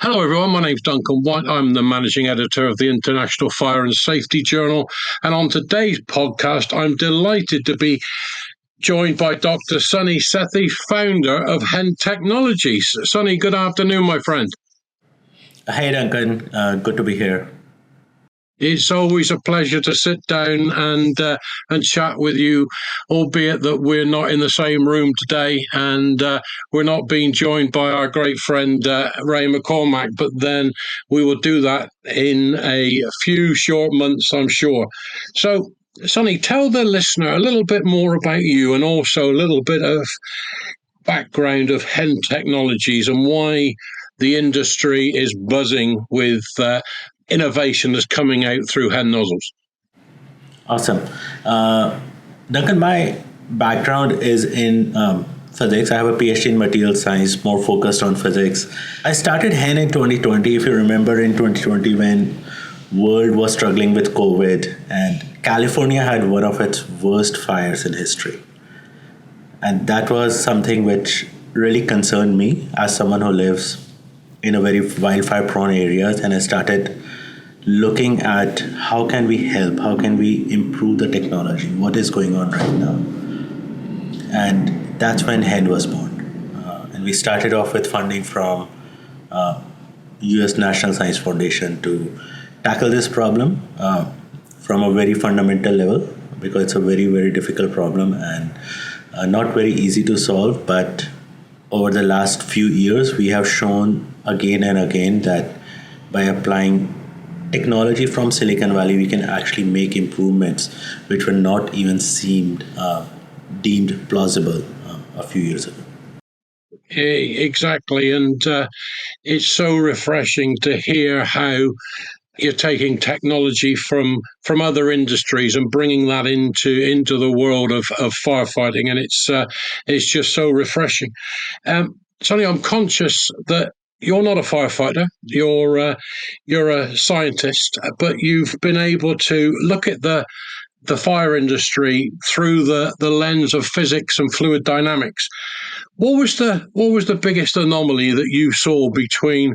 Hello, everyone. My name's Duncan White. I'm the managing editor of the International Fire and Safety Journal. And on today's podcast, I'm delighted to be joined by Dr. Sethi, founder of HEN Technologies. Sunny, good afternoon, my friend. Hey, Duncan. Good to be here. It's always a pleasure to sit down and chat with you, albeit that we're not in the same room today and we're not being joined by our great friend Ray McCormack. But then we will do that in a few short months, I'm sure. So, Sonny, tell the listener a little bit more about you and also a little bit of background of HEN Technologies and why the industry is buzzing with innovation that's coming out through HEN nozzles. Awesome. Duncan, my background is in physics. I have a PhD in material science, more focused on physics. I started HEN in 2020. If you remember, in 2020 when world was struggling with COVID and California had one of its worst fires in history. And that was something which really concerned me as someone who lives in a very wildfire prone areas, and I started looking at how can we help, how can we improve the technology, what is going on right now. And that's when HEN was born. And we started off with funding from US National Science Foundation to tackle this problem from a very fundamental level, because it's a very, very difficult problem and not very easy to solve. But over the last few years, we have shown again and again that by applying technology from Silicon Valley, we can actually make improvements which were not even deemed plausible a few years ago. Exactly, and it's so refreshing to hear how you're taking technology from other industries and bringing that into the world of firefighting, and it's just so refreshing. Sonny, I'm conscious that you're not a firefighter. You're a scientist, but you've been able to look at the fire industry through the lens of physics and fluid dynamics. What was the biggest anomaly that you saw between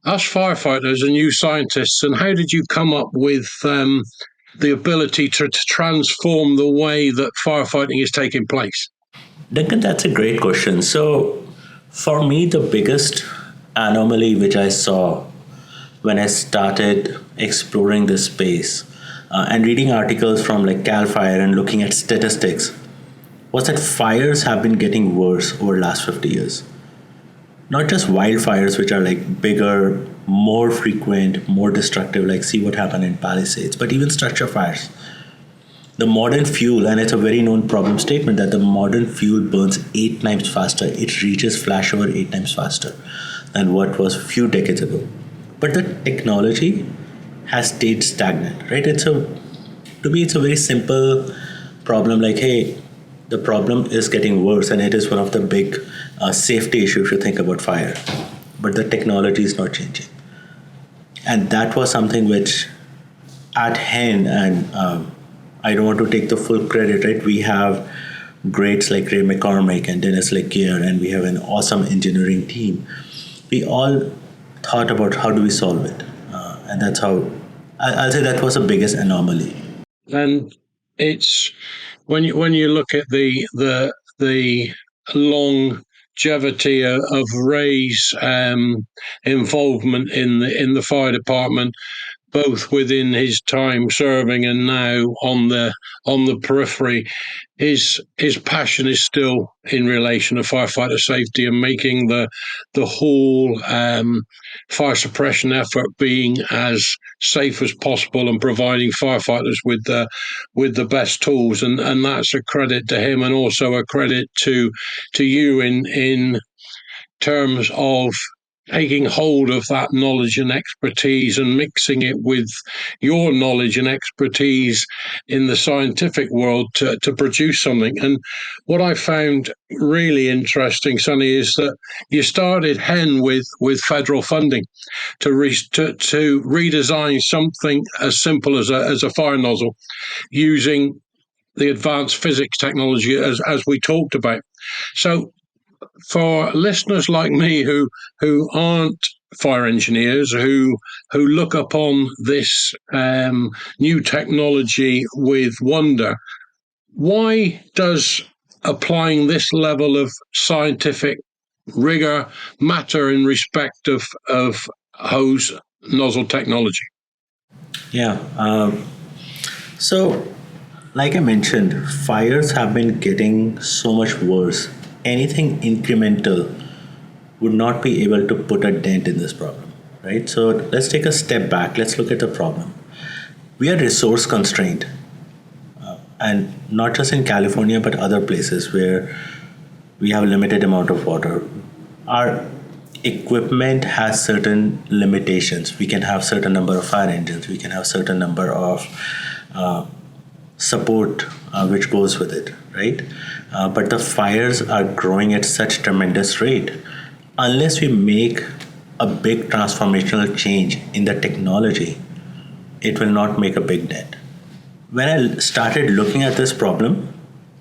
us firefighters and you scientists, and how did you come up with the ability to transform the way that firefighting is taking place? Duncan, that's a great question. So, for me, the biggest anomaly which I saw when I started exploring this space and reading articles from like Cal Fire and looking at statistics was that fires have been getting worse over the last 50 years. Not just wildfires, which are like bigger, more frequent, more destructive, like see what happened in Palisades, but even structure fires. The modern fuel, and it's a very known problem statement that the modern fuel burns 8 times faster. It reaches flashover 8 times faster than what was a few decades ago. But the technology has stayed stagnant, right? To me, it's a very simple problem like, hey, the problem is getting worse and it is one of the big safety issues if you think about fire. But the technology is not changing. And that was something which at HEN, and I don't want to take the full credit, right? We have greats like Ray McCormack and Dennis Legier, and we have an awesome engineering team. We all thought about how do we solve it. And that's how, I'll say that was the biggest anomaly. And it's when you look at the longevity of Ray's involvement in the fire department, both within his time serving and now on the periphery, his passion is still in relation to firefighter safety and making the whole fire suppression effort being as safe as possible and providing firefighters with the best tools, and that's a credit to him and also a credit to you in terms of taking hold of that knowledge and expertise and mixing it with your knowledge and expertise in the scientific world to produce something. And what I found really interesting, Sonny, is that you started HEN with federal funding to redesign something as simple as a fire nozzle using the advanced physics technology as we talked about. So for listeners like me who aren't fire engineers who look upon this new technology with wonder. Why does applying this level of scientific rigor matter in respect of hose nozzle technology? Yeah. So, like I mentioned, fires have been getting so much worse. Anything incremental would not be able to put a dent in this problem, right? So, let's take a step back. Let's look at the problem. We are resource constrained, and not just in California, but other places where we have a limited amount of water. Our equipment has certain limitations. We can have certain number of fire engines. We can have certain number of support which goes with it, right? But the fires are growing at such tremendous rate. Unless we make a big transformational change in the technology, it will not make a big dent. When I started looking at this problem,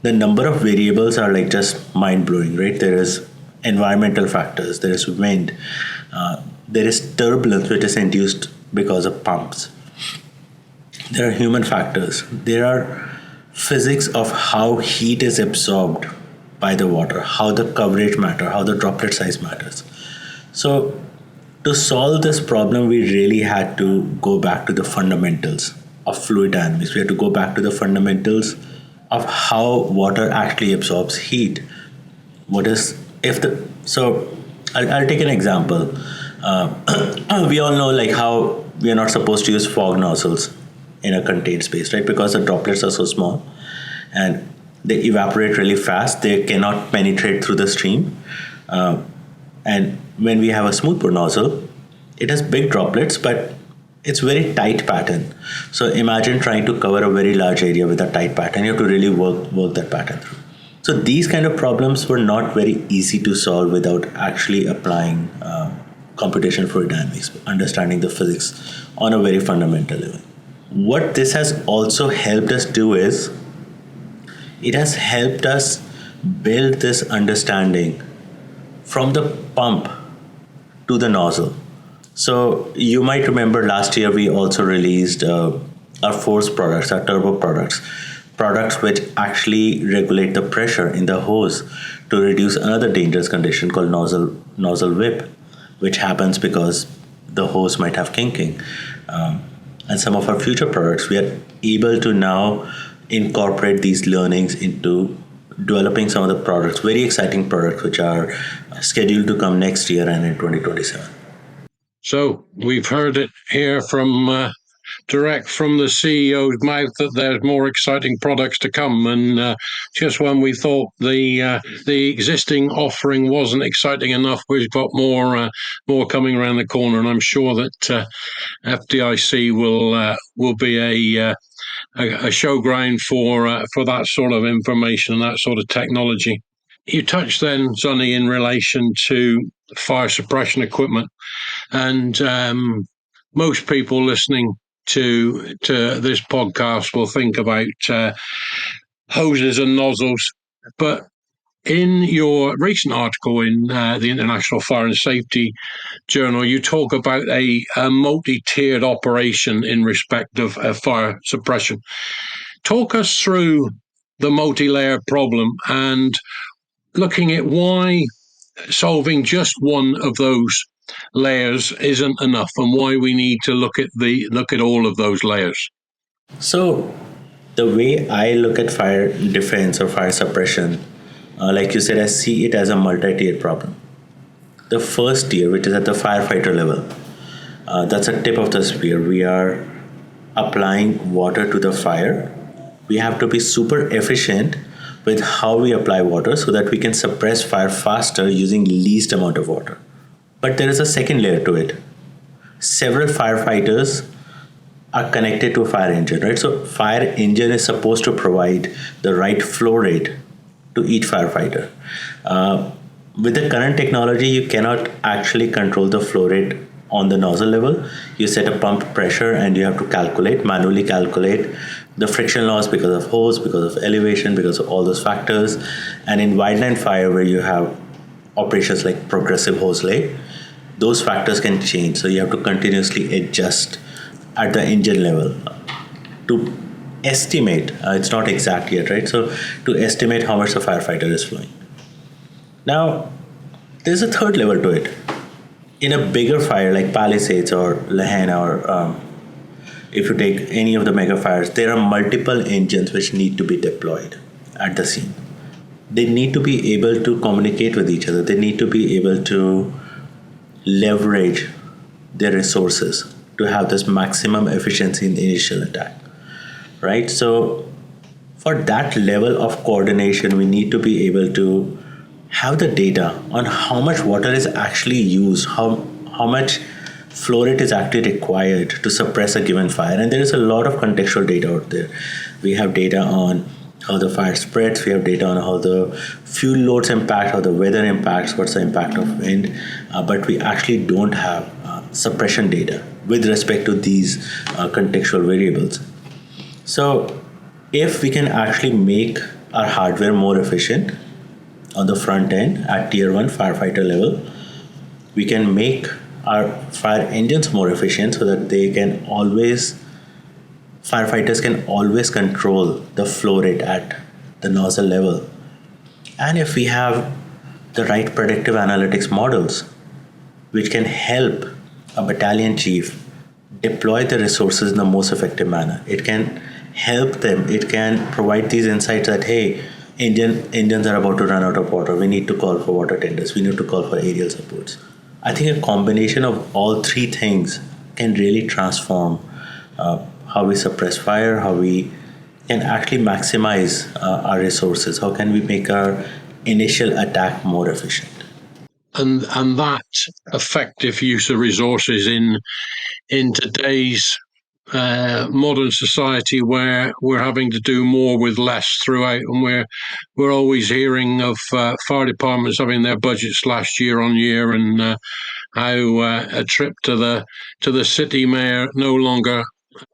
the number of variables are like just mind blowing, right? There is environmental factors, there is wind, there is turbulence which is induced because of pumps. There are human factors. There are physics of how heat is absorbed by the water, how the coverage matter, how the droplet size matters. So to solve this problem, we really had to go back to the fundamentals of fluid dynamics. We had to go back to the fundamentals of how water actually absorbs heat. What is if the so I'll take an example. We all know like how we are not supposed to use fog nozzles in a contained space, right? Because the droplets are so small and they evaporate really fast. They cannot penetrate through the stream. And when we have a smoothbore nozzle, it has big droplets, but it's very tight pattern. So imagine trying to cover a very large area with a tight pattern. You have to really work that pattern through. So these kind of problems were not very easy to solve without actually applying computational fluid dynamics, understanding the physics on a very fundamental level. What this has also helped us do is, it has helped us build this understanding from the pump to the nozzle. So you might remember last year we also released our force products, our turbo products which actually regulate the pressure in the hose to reduce another dangerous condition called nozzle whip, which happens because the hose might have kinking. And some of our future products, we are able to now incorporate these learnings into developing some of the products, very exciting products, which are scheduled to come next year and in 2027. So we've heard it here from direct from the CEO's mouth that there's more exciting products to come. And just when we thought the existing offering wasn't exciting enough, we've got more coming around the corner. And I'm sure that FDIC will be a showground for that sort of information and that sort of technology. You touched then, Sonny, in relation to fire suppression equipment, and most people listening to this podcast will think about hoses and nozzles, but in your recent article in the International Fire and Safety Journal, you talk about a multi-tiered operation in respect of fire suppression. Talk us through the multi-layer problem and looking at why solving just one of those layers isn't enough, and why we need to look at all of those layers. So the way I look at fire defense or fire suppression, like you said, I see it as a multi-tiered problem. The first tier, which is at the firefighter level, that's a tip of the spear. We are applying water to the fire. We have to be super efficient with how we apply water so that we can suppress fire faster using least amount of water. But there is a second layer to it. Several firefighters are connected to a fire engine, right? So fire engine is supposed to provide the right flow rate to each firefighter. With the current technology, you cannot actually control the flow rate on the nozzle level. You set a pump pressure and you have to manually calculate the friction loss because of hose, because of elevation, because of all those factors. And in wideline fire, where you have operations like progressive hose lay, those factors can change. So you have to continuously adjust at the engine level to estimate. It's not exact yet, right? So to estimate how much the firefighter is flowing. Now, there's a third level to it. In a bigger fire like Palisades or Lehen, or if you take any of the mega fires, there are multiple engines which need to be deployed at the scene. They need to be able to communicate with each other. They need to be able to leverage their resources to have this maximum efficiency in the initial attack, right? So for that level of coordination, we need to be able to have the data on how much water is actually used, how much flow rate is actually required to suppress a given fire. And there is a lot of contextual data out there. We have data on how the fire spreads, we have data on how the fuel loads impact, how the weather impacts, what's the impact of wind, but we actually don't have suppression data with respect to these contextual variables. So if we can actually make our hardware more efficient on the front end at tier 1 firefighter level, we can make our fire engines more efficient so that firefighters can always control the flow rate at the nozzle level. And if we have the right predictive analytics models, which can help a battalion chief deploy the resources in the most effective manner, it can help them, it can provide these insights that, hey, engines are about to run out of water, we need to call for water tenders, we need to call for aerial supports. I think a combination of all three things can really transform how we suppress fire, how we can actually maximize our resources, how can we make our initial attack more efficient. And that effective use of resources in today's modern society, where we're having to do more with less throughout, and we're always hearing of fire departments having their budgets slashed year on year, and how a trip to the city mayor no longer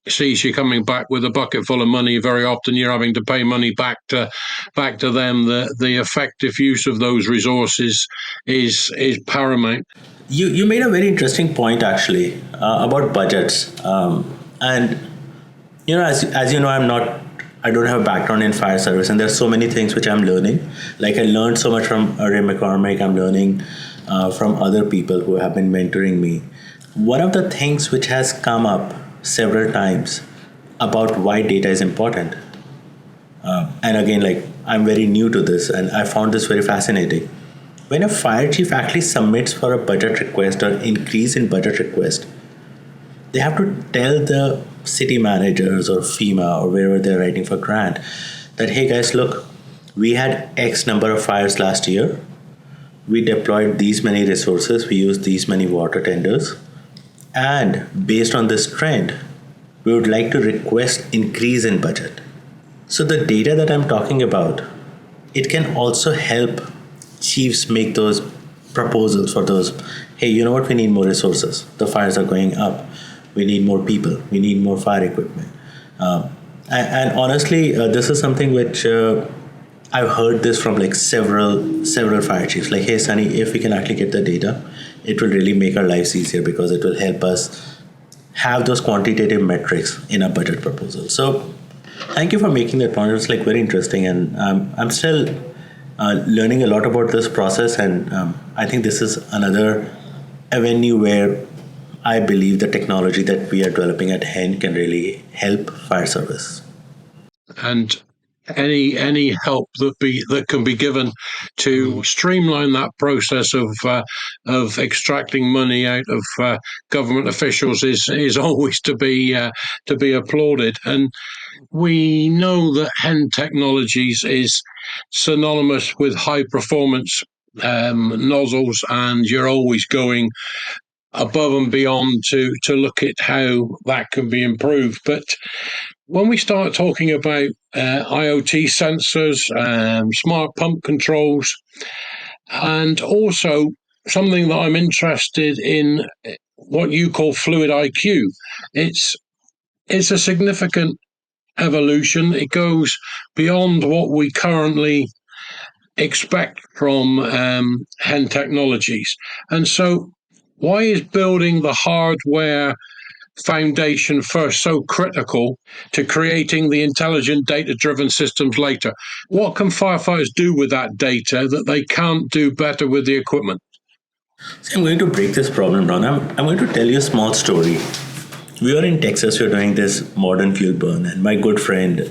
sees you coming back with a bucket full of money. Very often you're having to pay money back to them. The effective use of those resources is paramount. You made a very interesting point actually about budgets, and as you know, I don't have a background in fire service, and there's so many things which I'm learning. Like I learned so much from Ray McCormick. I'm learning from other people who have been mentoring me. One of the things which has come up several times about why data is important, and again, like I'm very new to this, and I found this very fascinating. When a fire chief actually submits for a budget request or increase in budget request, they have to tell the city managers or FEMA or wherever they're writing for grant that, hey guys, look, we had X number of fires last year. We deployed these many resources. We used these many water tenders. And based on this trend, we would like to request increase in budget. So the data that I'm talking about, it can also help chiefs make those proposals for those, hey, you know what, we need more resources. The fires are going up. We need more people. We need more fire equipment. And honestly, this is something which I've heard this from like several fire chiefs. Like, hey, Sunny, if we can actually get the data, it will really make our lives easier because it will help us have those quantitative metrics in our budget proposal. So thank you for making that point. It's like very interesting, and I'm still learning a lot about this process, and I think this is another avenue where I believe the technology that we are developing at HEN can really help fire service. And any help that can be given to streamline that process of extracting money out of government officials is always to be applauded. And we know that HEN Technologies is synonymous with high performance nozzles, and you're always going above and beyond to look at how that can be improved. But when we start talking about IoT sensors, smart pump controls, and also something that I'm interested in, what you call fluid IQ, it's a significant evolution. It goes beyond what we currently expect from HEN Technologies. And so Why is building the hardware foundation first so critical to creating the intelligent data-driven systems later? What can firefighters do with that data that they can't do better with the equipment? So I'm going to break this problem down. I'm going to tell you a small story. We were in Texas, we were doing this modern fuel burn, and my good friend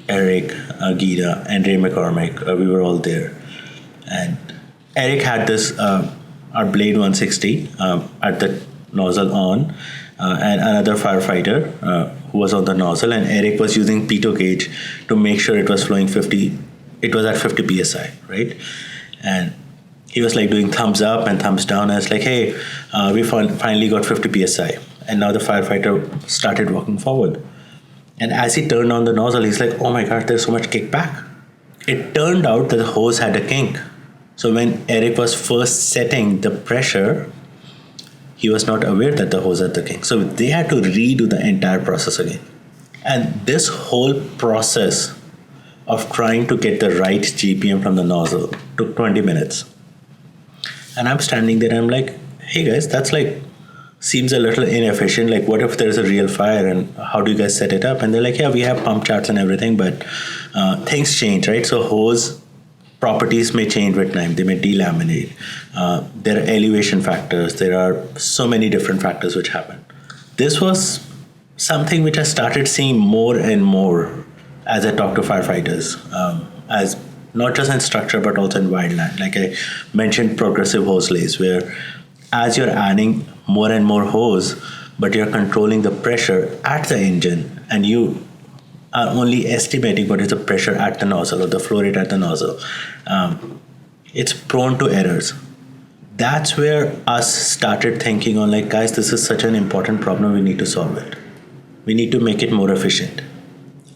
Eric, Gita, and Ray McCormick, we were all there. And Eric had this, our Blade 160 at the nozzle on, and another firefighter who was on the nozzle, and Eric was using pitot gauge to make sure it was flowing 50, it was at 50 psi, right? And he was like doing thumbs up and thumbs down. And it's like, hey, we finally got 50 psi. And now the firefighter started walking forward. And as he turned on the nozzle, he's like, oh my God, there's so much kickback. It turned out that the hose had a kink. So when Eric was first setting the pressure, he was not aware that the hose had the kink. So they had to redo the entire process again. And this whole process of trying to get the right GPM from the nozzle took 20 minutes. And I'm standing there and I'm like, hey guys, that's like, seems a little inefficient. Like, what if there's a real fire and how do you guys set it up? And they're like, yeah, we have pump charts and everything, but things change, right? So hose properties may change with time. They may delaminate. There are elevation factors. There are so many different factors which happen. This was something which I started seeing more and more as I talked to firefighters, as not just in structure, but also in wildland. Like I mentioned, progressive hose lays, where as you're adding more and more hose, but you're controlling the pressure at the engine, and you are only estimating what is the pressure at the nozzle or the flow rate at the nozzle. It's prone to errors. That's where us started thinking on like, guys, this is such an important problem. We need to solve it. We need to make it more efficient.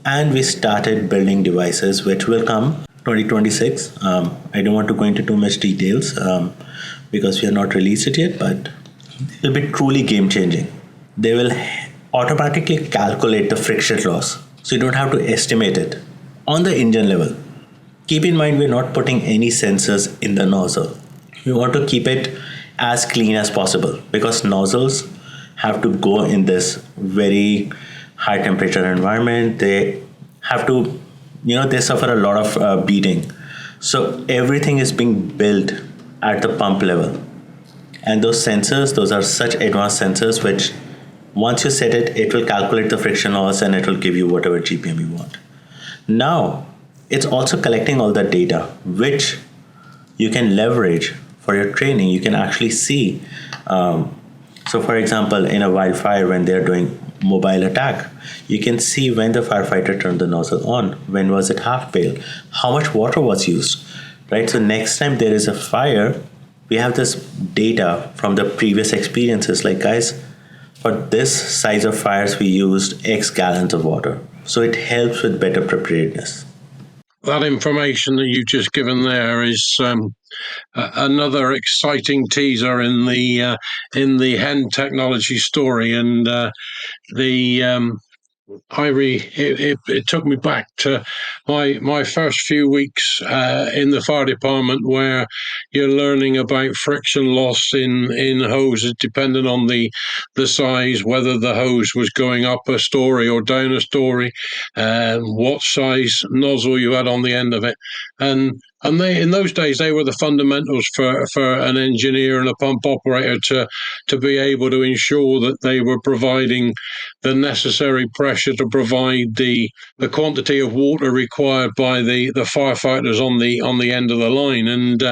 And we started building devices which will come 2026. I don't want to go into too much details because we have not released it yet, but it will be truly game changing. They will automatically calculate the friction loss, so you don't have to estimate it on the engine level. Keep in mind, we're not putting any sensors in the nozzle. We want to keep it as clean as possible because nozzles have to go in this very high temperature environment. They have to, they suffer a lot of beating. So everything is being built at the pump level. And those sensors, those are such advanced sensors, which once you set it, it will calculate the friction loss and it will give you whatever GPM you want. Now, it's also collecting all that data, which you can leverage for your training. You can actually see. So for example, in a wildfire, when they're doing mobile attack, you can see when the firefighter turned the nozzle on, when was it half pail, how much water was used, right? So next time there is a fire, we have this data from the previous experiences, like, guys, for this size of fires, we used X gallons of water. So it helps with better preparedness. That information that you've just given there is another exciting teaser in the HEN Technologies story, and it took me back to my first few weeks in the fire department, where you're learning about friction loss in hoses, depending on the size, whether the hose was going up a story or down a story, what size nozzle you had on the end of it, and they, in those days, they were the fundamentals for an engineer and a pump operator to be able to ensure that they were providing the necessary pressure to provide the quantity of water required by the firefighters on the end of the line. And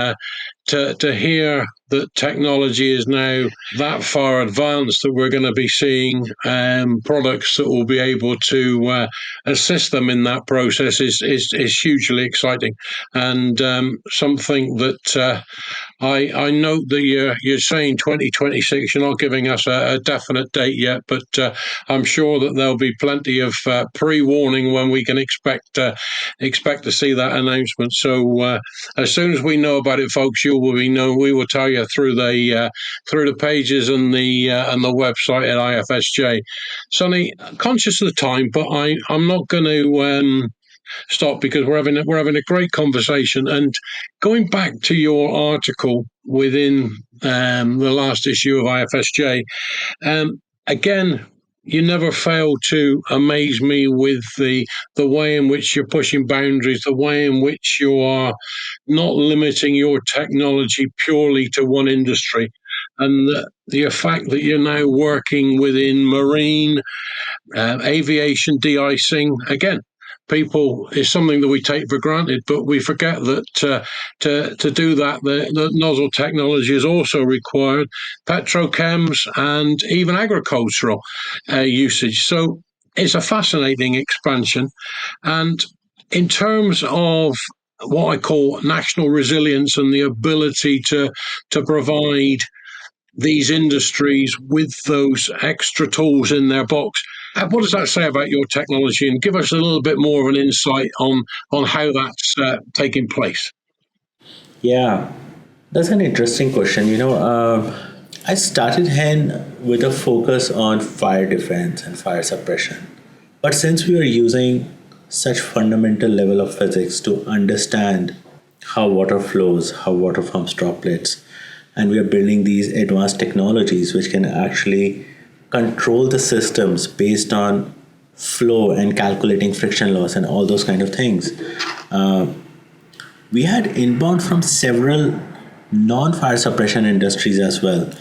to hear that technology is now that far advanced that we're going to be seeing products that will be able to assist them in that process is hugely exciting, and something that I note that you're saying 2026. You're not giving us a definite date yet, but I'm sure that there'll be plenty of pre-warning when we can expect to see that announcement. So as soon as we know about it, folks, you will be known. We will tell you through the pages and the website at IFSJ. Sonny, conscious of the time, but I'm not going to stop because we're having a great conversation. And going back to your article within the last issue of IFSJ. Again, you never fail to amaze me with the way in which you're pushing boundaries, the way in which you are not limiting your technology purely to one industry, and the fact that you're now working within marine, aviation, de-icing. Again, people is something that we take for granted, but we forget that to do that, the nozzle technology is also required, petrochems and even agricultural usage. So it's a fascinating expansion. And in terms of what I call national resilience and the ability to provide these industries with those extra tools in their box. What does that say about your technology? And give us a little bit more of an insight on how that's taking place. Yeah, that's an interesting question. I started HEN with a focus on fire defense and fire suppression. But since we are using such fundamental level of physics to understand how water flows, how water forms droplets, and we are building these advanced technologies which can actually control the systems based on flow and calculating friction loss and all those kind of things. We had inbound from several non-fire suppression industries as well,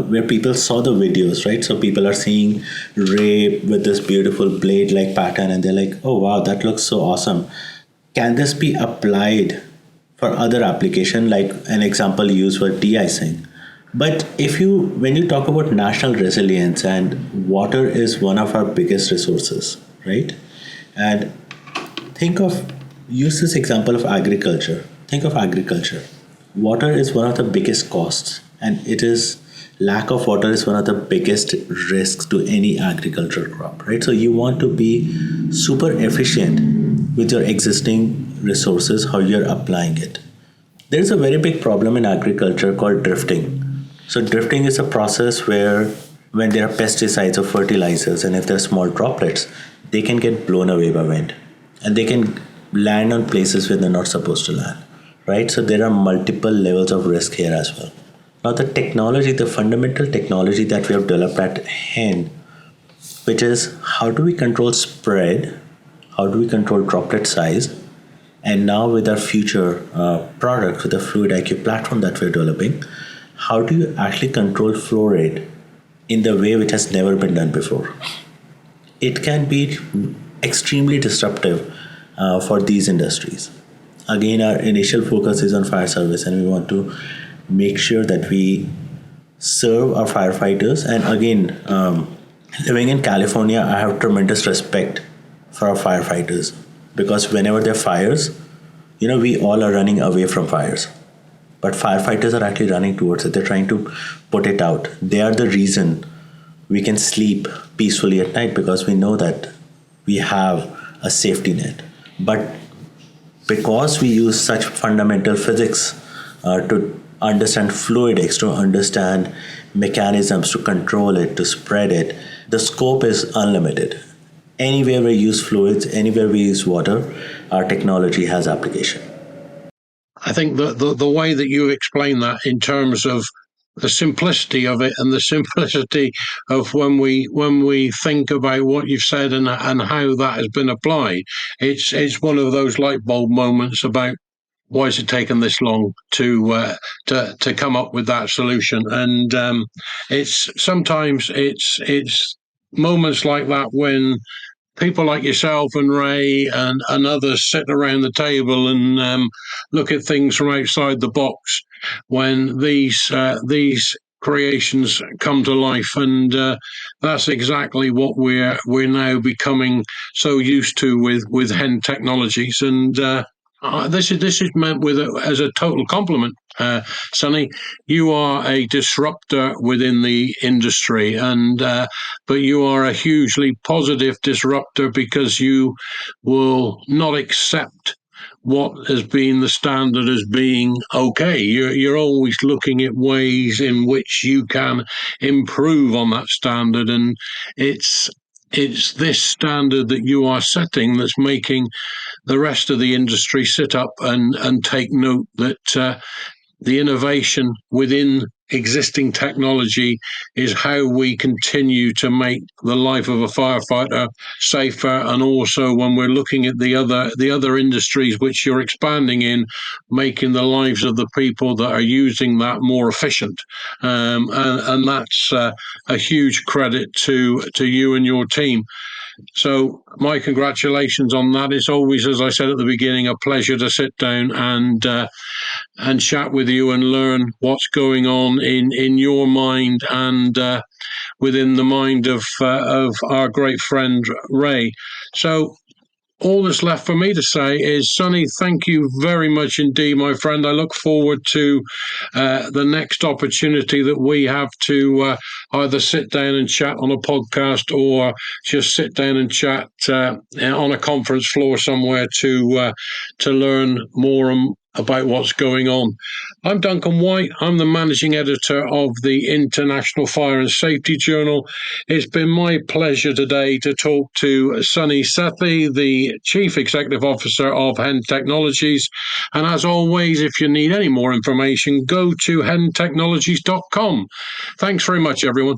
where people saw the videos, right? So people are seeing Ray with this beautiful blade-like pattern, and they're like, "Oh wow, that looks so awesome. Can this be applied for other application?" Like an example used for de-icing. But when you talk about national resilience, and water is one of our biggest resources, right? And think of use this example of agriculture. Think of agriculture. Water is one of the biggest costs, and it is lack of water is one of the biggest risks to any agriculture crop, right? So you want to be super efficient with your existing resources, how you're applying it. There's a very big problem in agriculture called drifting. So drifting is a process where when there are pesticides or fertilizers, and if there are small droplets, they can get blown away by wind, and they can land on places where they're not supposed to land, right? So there are multiple levels of risk here as well. Now the technology, the fundamental technology that we have developed at HEN, which is how do we control spread, how do we control droplet size, and now with our future product, with the Fluid IQ platform that we're developing, how do you actually control flow rate in the way which has never been done before? It can be extremely disruptive for these industries. Again, our initial focus is on fire service, and we want to make sure that we serve our firefighters. And again, living in California, I have tremendous respect for our firefighters, because whenever there are fires, we all are running away from fires. But firefighters are actually running towards it. They're trying to put it out. They are the reason we can sleep peacefully at night, because we know that we have a safety net. But because we use such fundamental physics to understand fluidics, to understand mechanisms, to control it, to spread it, the scope is unlimited. Anywhere we use fluids, anywhere we use water, our technology has application. I think the way that you explain that in terms of the simplicity of it and the simplicity of when we think about what you've said and how that has been applied, it's one of those light bulb moments about why has it taken this long to come up with that solution. And it's moments like that when people like yourself and Ray and others sit around the table and look at things from outside the box when these creations come to life, and that's exactly what we're now becoming so used to with HEN Technologies. And this is meant as a total compliment, Sonny. You are a disruptor within the industry, and but you are a hugely positive disruptor because you will not accept what has been the standard as being okay. You're always looking at ways in which you can improve on that standard, and it's this standard that you are setting that's making the rest of the industry sit up and take note that the innovation within existing technology is how we continue to make the life of a firefighter safer, and also when we're looking at the other industries which you're expanding in, making the lives of the people that are using that more efficient, and that's a huge credit to you and your team. So my congratulations on that. It's always, as I said at the beginning, a pleasure to sit down and chat with you and learn what's going on in your mind and within the mind of our great friend Ray. So all that's left for me to say is, Sonny, thank you very much indeed, my friend. I look forward to the next opportunity that we have to either sit down and chat on a podcast or just sit down and chat on a conference floor somewhere to learn more about what's going on. I'm Duncan White. I'm the managing editor of the International Fire and Safety Journal. It's been my pleasure today to talk to Sonny Sethi, the Chief Executive Officer of HEN Technologies. And as always, if you need any more information, go to hentechnologies.com. Thanks very much, everyone.